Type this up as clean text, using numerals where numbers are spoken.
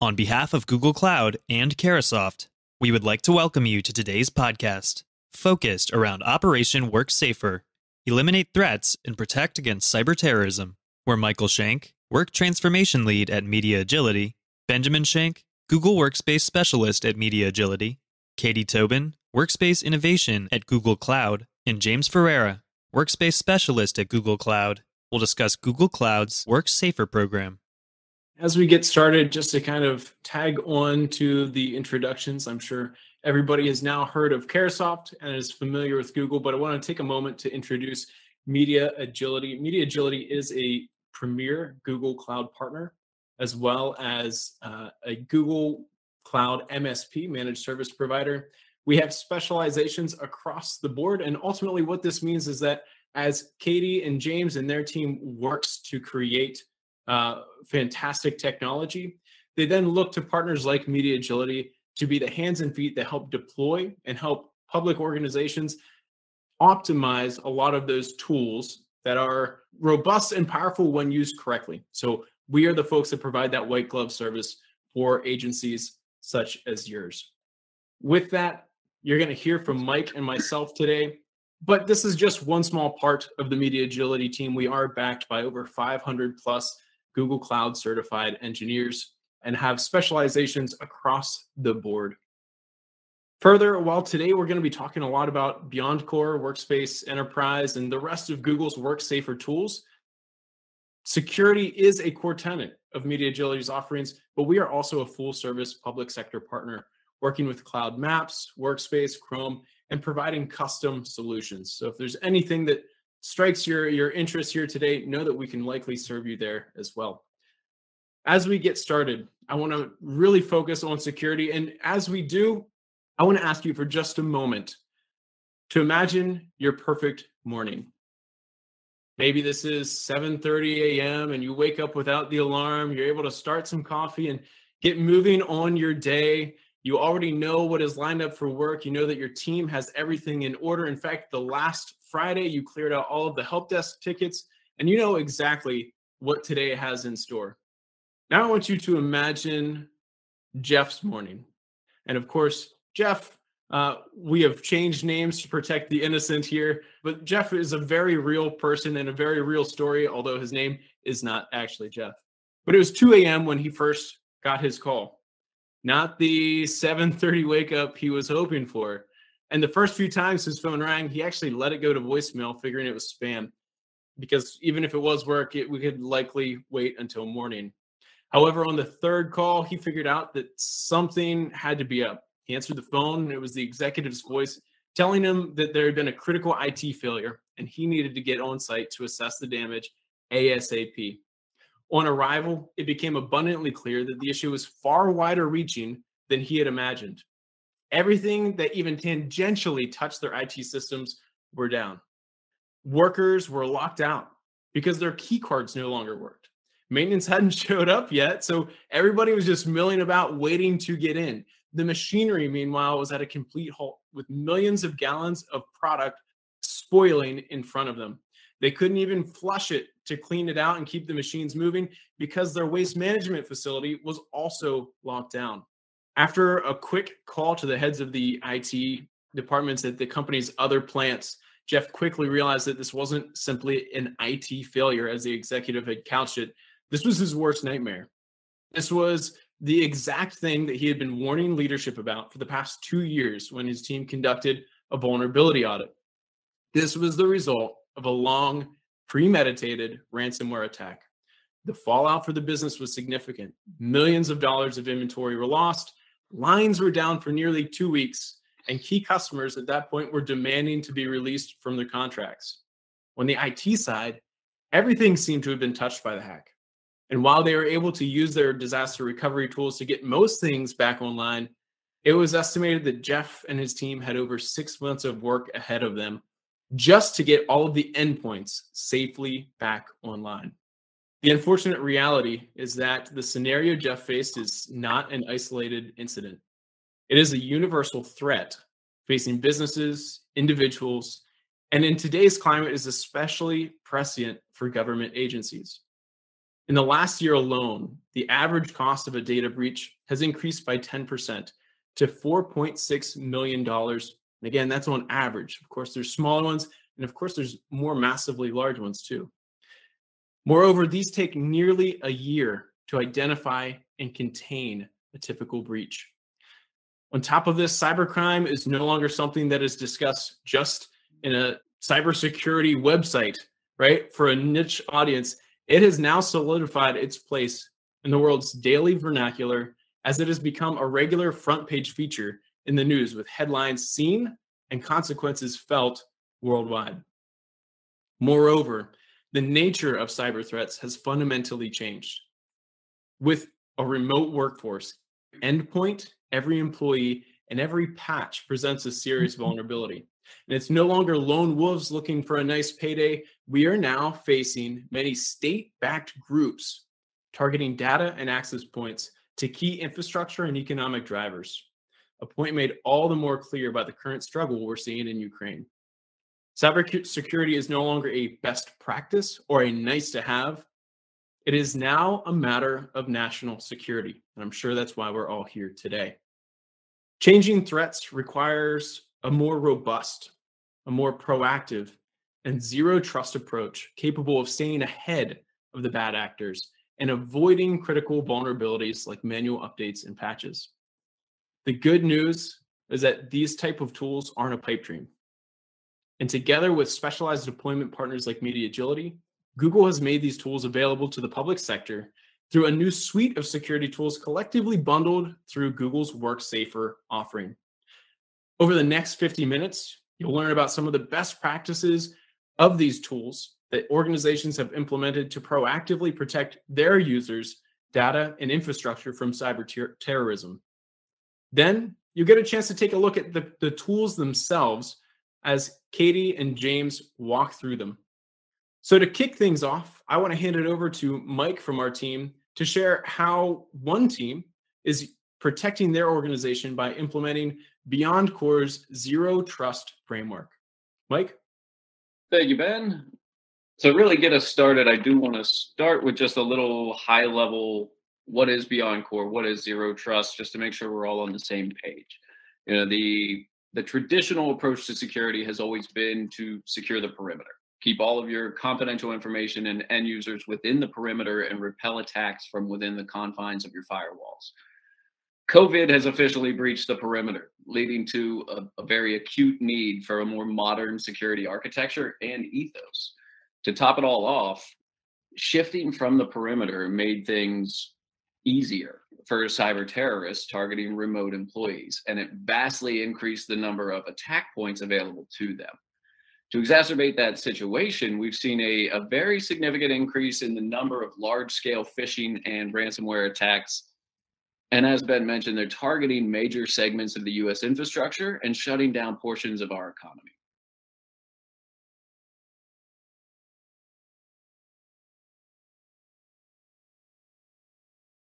On behalf of Google Cloud and CARAHCAST, we would like to welcome you to today's podcast, focused around Operation Work Safer, eliminate threats and protect against cyber terrorism, where Michael Shank, Work Transformation Lead at Media Agility, Benjamin Shank, Google Workspace Specialist at Media Agility, Katie Tobin, Workspace Innovation at Google Cloud, and James Ferreira, Workspace Specialist at Google Cloud, will discuss Google Cloud's Work Safer program. As we get started, just to kind of tag on to the introductions, I'm sure everybody has now heard of CARAHCAST and is familiar with Google, but I want to take a moment to introduce Media Agility. Media Agility is a premier Google Cloud partner, as well as a Google Cloud MSP, managed service provider. We have specializations across the board, and ultimately what this means is that as Katie and James and their team works to create fantastic technology, they then look to partners like Media Agility to be the hands and feet that help deploy and help public organizations optimize a lot of those tools that are robust and powerful when used correctly. So we are the folks that provide that white glove service for agencies such as yours. With that, you're going to hear from Mike and myself today, but this is just one small part of the Media Agility team. We are backed by over 500 plus Google Cloud certified engineers and have specializations across the board. Further, while today we're going to be talking a lot about Beyond Core, Workspace, Enterprise, and the rest of Google's Work Safer tools, security is a core tenet of Media Agility's offerings, but we are also a full service public sector partner working with Cloud Maps, Workspace, Chrome, and providing custom solutions. So if there's anything that strikes your interest here today, know that we can likely serve you there as well. As we get started, I want to really focus on security. And as we do, I want to ask you for just a moment to imagine your perfect morning. Maybe this is 7:30 a.m. and you wake up without the alarm. You're able to start some coffee and get moving on your day. You already know what is lined up for work. You know that your team has everything in order. In fact, the last Friday, you cleared out all of the help desk tickets, and you know exactly what today has in store. Now I want you to imagine Jeff's morning. And of course, Jeff, we have changed names to protect the innocent here, but Jeff is a very real person and a very real story, although his name is not actually Jeff. But it was 2 a.m. when he first got his call. Not the 7:30 wake up he was hoping for. And the first few times his phone rang, he actually let it go to voicemail, figuring it was spam. Because even if it was work, we could likely wait until morning. However, on the third call, he figured out that something had to be up. He answered the phone, and it was the executive's voice telling him that there had been a critical IT failure, and he needed to get on site to assess the damage ASAP. On arrival, it became abundantly clear that the issue was far wider reaching than he had imagined. Everything that even tangentially touched their IT systems were down. Workers were locked out because their key cards no longer worked. Maintenance hadn't showed up yet, so everybody was just milling about waiting to get in. The machinery, meanwhile, was at a complete halt, with millions of gallons of product spoiling in front of them. They couldn't even flush it to clean it out and keep the machines moving because their waste management facility was also locked down. After a quick call to the heads of the IT departments at the company's other plants, Jeff quickly realized that this wasn't simply an IT failure, as the executive had couched it. This was his worst nightmare. This was the exact thing that he had been warning leadership about for the past 2 years when his team conducted a vulnerability audit. This was the result of a long, premeditated ransomware attack. The fallout for the business was significant. Millions of dollars of inventory were lost. Lines were down for nearly 2 weeks, and key customers at that point were demanding to be released from their contracts. On the IT side, everything seemed to have been touched by the hack. And while they were able to use their disaster recovery tools to get most things back online, it was estimated that Jeff and his team had over 6 months of work ahead of them just to get all of the endpoints safely back online. The unfortunate reality is that the scenario Jeff faced is not an isolated incident. It is a universal threat facing businesses, individuals, and in today's climate is especially prescient for government agencies. In the last year alone, the average cost of a data breach has increased by 10% to $4.6 million. And again, that's on average. Of course, there's smaller ones, and of course, there's more massively large ones too. Moreover, these take nearly a year to identify and contain a typical breach. On top of this, cybercrime is no longer something that is discussed just in a cybersecurity website, right? For a niche audience, it has now solidified its place in the world's daily vernacular as it has become a regular front page feature in the news with headlines seen and consequences felt worldwide. Moreover, the nature of cyber threats has fundamentally changed. With a remote workforce, endpoint, every employee, and every patch presents a serious vulnerability. And it's no longer lone wolves looking for a nice payday. We are now facing many state-backed groups targeting data and access points to key infrastructure and economic drivers, a point made all the more clear by the current struggle we're seeing in Ukraine. Cybersecurity is no longer a best practice or a nice to have. It is now a matter of national security, and I'm sure that's why we're all here today. Changing threats requires a more robust, a more proactive, and zero trust approach capable of staying ahead of the bad actors and avoiding critical vulnerabilities like manual updates and patches. The good news is that these type of tools aren't a pipe dream. And together with specialized deployment partners like Media Agility, Google has made these tools available to the public sector through a new suite of security tools collectively bundled through Google's WorkSafer offering. Over the next 50 minutes, you'll learn about some of the best practices of these tools that organizations have implemented to proactively protect their users' data and infrastructure from cyber terrorism. Then you'll get a chance to take a look at the tools themselves as Katie and James walk through them. So to kick things off, I want to hand it over to Mike from our team to share how one team is protecting their organization by implementing BeyondCore's Zero Trust framework. Mike? Thank you, Ben. To really get us started, I do want to start with just a little high level, what is BeyondCore, what is Zero Trust, just to make sure we're all on the same page. You know, the traditional approach to security has always been to secure the perimeter. Keep all of your confidential information and end users within the perimeter and repel attacks from within the confines of your firewalls. COVID has officially breached the perimeter, leading to a very acute need for a more modern security architecture and ethos. To top it all off, shifting from the perimeter made things easier for cyber terrorists targeting remote employees, and it vastly increased the number of attack points available to them. To exacerbate that situation, we've seen a very significant increase in the number of large-scale phishing and ransomware attacks. And as Ben mentioned, they're targeting major segments of the US infrastructure and shutting down portions of our economy.